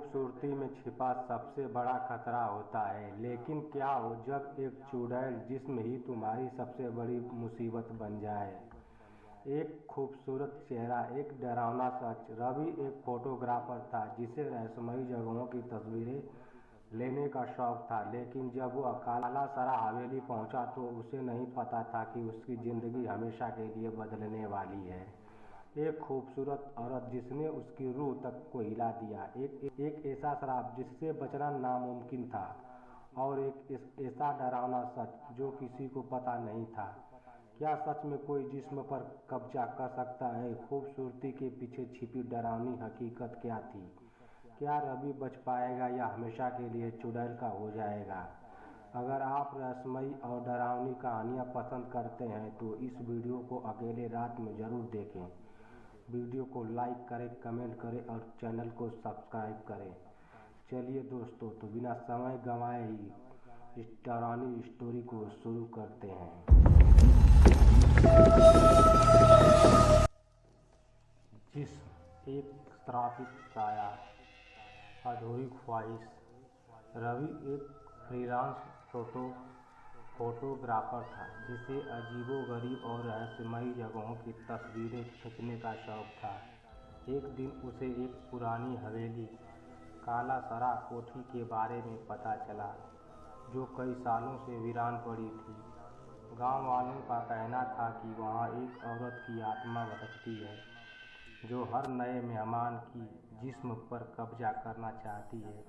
खूबसूरती में छिपा सबसे बड़ा खतरा होता है। लेकिन क्या हो जब एक चुड़ैल जिस्म ही तुम्हारी सबसे बड़ी मुसीबत बन जाए। एक खूबसूरत चेहरा, एक डरावना सच। रवि एक फोटोग्राफर था जिसे रहस्यमयी जगहों की तस्वीरें लेने का शौक था। लेकिन जब वह काला सरा हवेली पहुंचा तो उसे नहीं पता था कि उसकी जिंदगी हमेशा के लिए बदलने वाली है। एक खूबसूरत औरत जिसने उसकी रूह तक को हिला दिया। एक ऐसा शराब जिससे बचना नामुमकिन था, और एक ऐसा डरावना सच जो किसी को पता नहीं था। क्या सच में कोई जिस्म पर कब्जा कर सकता है? खूबसूरती के पीछे छिपी डरावनी हकीकत क्या थी? क्या रवि बच पाएगा या हमेशा के लिए चुड़ैल का हो जाएगा? अगर आप रहस्यमयी और डरावनी कहानियाँ पसंद करते हैं तो इस वीडियो को अकेले रात में ज़रूर देखें। वीडियो को लाइक करें, कमेंट करें और चैनल को सब्सक्राइब करें। चलिए दोस्तों, तो बिना समय गंवाए ही इस डरावनी स्टोरी को शुरू करते हैं। जिस्म एक श्रापित साया, अधूरी ख्वाहिश। रवि एक फ्रीलांस फोटोग्राफर था जिसे अजीबोगरीब और रहस्यमयी जगहों की तस्वीरें खींचने का शौक था। एक दिन उसे एक पुरानी हवेली, काला सरा कोठी के बारे में पता चला, जो कई सालों से वीरान पड़ी थी। गांव वालों का कहना था कि वहां एक औरत की आत्मा भटकती है, जो हर नए मेहमान की जिस्म पर कब्जा करना चाहती है।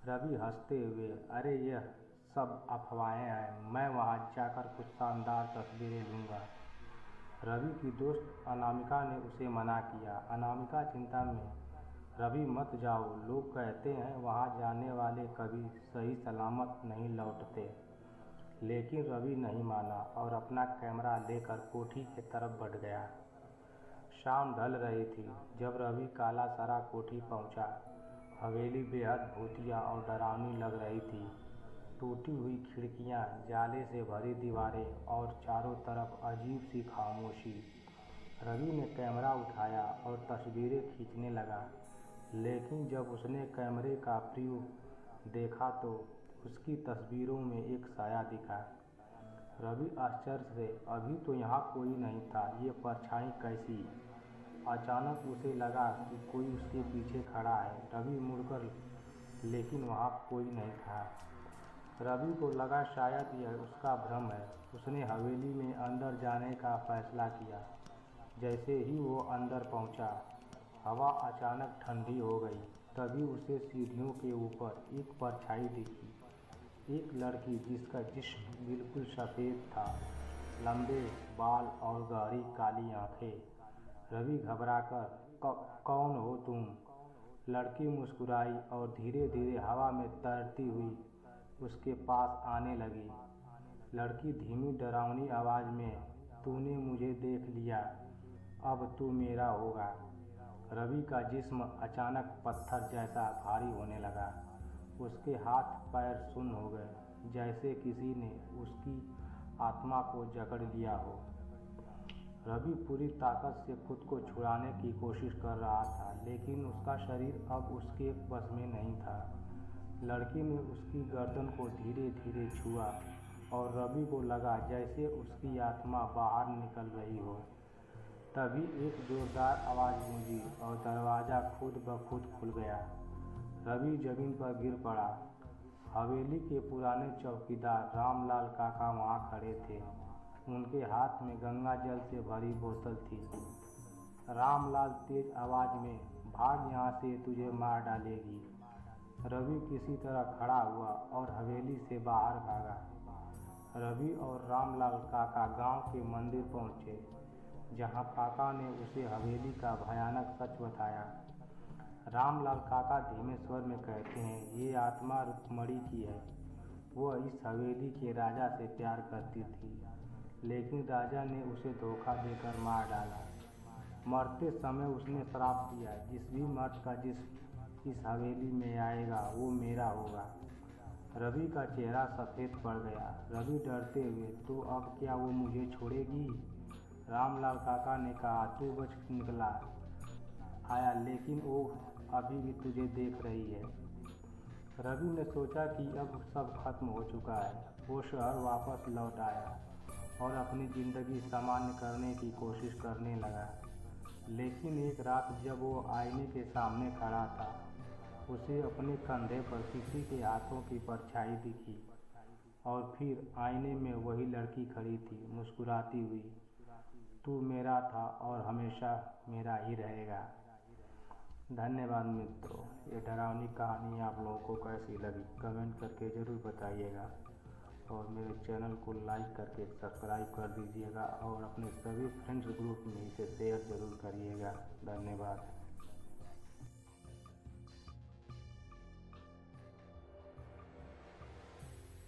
रवि हंसते हुए, अरे यह सब अफवाहें हैं, मैं वहां जाकर कुछ शानदार तस्वीरें लूँगा। रवि की दोस्त अनामिका ने उसे मना किया। अनामिका चिंता में, रवि मत जाओ, लोग कहते हैं वहां जाने वाले कभी सही सलामत नहीं लौटते। लेकिन रवि नहीं माना और अपना कैमरा लेकर कोठी की तरफ बढ़ गया। शाम ढल रही थी जब रवि काला सरा कोठी पहुंचा। हवेली बेहद भूतिया और डरावनी लग रही थी। टूटी हुई खिड़कियां, जाले से भरी दीवारें और चारों तरफ अजीब सी खामोशी। रवि ने कैमरा उठाया और तस्वीरें खींचने लगा। लेकिन जब उसने कैमरे का प्रीव्यू देखा तो उसकी तस्वीरों में एक साया दिखा। रवि आश्चर्य से, अभी तो यहाँ कोई नहीं था, ये परछाई कैसी? अचानक उसे लगा कि कोई उसके पीछे खड़ा है। रवि मुड़कर, लेकिन वहाँ कोई नहीं था। रवि को लगा शायद यह उसका भ्रम है। उसने हवेली में अंदर जाने का फैसला किया। जैसे ही वो अंदर पहुंचा, हवा अचानक ठंडी हो गई। तभी उसे सीढ़ियों के ऊपर एक परछाई दिखी। एक लड़की जिसका जिस्म बिल्कुल सफ़ेद था, लंबे बाल और गहरी काली आंखें। रवि घबराकर, कौन हो तुम? लड़की मुस्कुराई और धीरे धीरे हवा में तैरती हुई उसके पास आने लगी। लड़की धीमी डरावनी आवाज़ में, तूने मुझे देख लिया, अब तू मेरा होगा। रवि का जिस्म अचानक पत्थर जैसा भारी होने लगा। उसके हाथ पैर सुन्न हो गए, जैसे किसी ने उसकी आत्मा को जकड़ लिया हो। रवि पूरी ताकत से खुद को छुड़ाने की कोशिश कर रहा था, लेकिन उसका शरीर अब उसके बस में नहीं था। लड़की ने उसकी गर्दन को धीरे धीरे छुआ और रवि को लगा जैसे उसकी आत्मा बाहर निकल रही हो। तभी एक जोरदार आवाज़ गूंजी और दरवाज़ा खुद ब खुद खुल गया। रवि जमीन पर गिर पड़ा। हवेली के पुराने चौकीदार रामलाल काका वहाँ खड़े थे। उनके हाथ में गंगा जल से भरी बोतल थी। रामलाल तेज आवाज़ में, भाग यहाँ से, तुझे मार डालेगी। रवि किसी तरह खड़ा हुआ और हवेली से बाहर भागा। रवि और रामलाल काका गांव के मंदिर पहुंचे, जहां काका ने उसे हवेली का भयानक सच बताया। रामलाल काका धीमे स्वर में कहते हैं, ये आत्मा रुक्मणी की है। वह इस हवेली के राजा से प्यार करती थी, लेकिन राजा ने उसे धोखा देकर मार डाला। मरते समय उसने श्राप दिया, जिस भी मर्द का जिस्म इस हवेली में आएगा वो मेरा होगा। रवि का चेहरा सफ़ेद पड़ गया। रवि डरते हुए, तो अब क्या वो मुझे छोड़ेगी? रामलाल काका ने कहा, तू बच निकला आया, लेकिन वो अभी भी तुझे देख रही है। रवि ने सोचा कि अब सब खत्म हो चुका है। वो शहर वापस लौट आया और अपनी ज़िंदगी सामान्य करने की कोशिश करने लगा। लेकिन एक रात जब वो आईने के सामने खड़ा था, उसे अपने कंधे पर किसी के हाथों की परछाई दिखी। और फिर आईने में वही लड़की खड़ी थी, मुस्कुराती हुई। तू मेरा था और हमेशा मेरा ही रहेगा। धन्यवाद मित्रों। ये डरावनी कहानी आप लोगों को कैसी लगी कमेंट करके ज़रूर बताइएगा, और मेरे चैनल को लाइक करके सब्सक्राइब कर दीजिएगा और अपने सभी फ्रेंड्स ग्रुप में इसे शेयर ज़रूर करिएगा। धन्यवाद।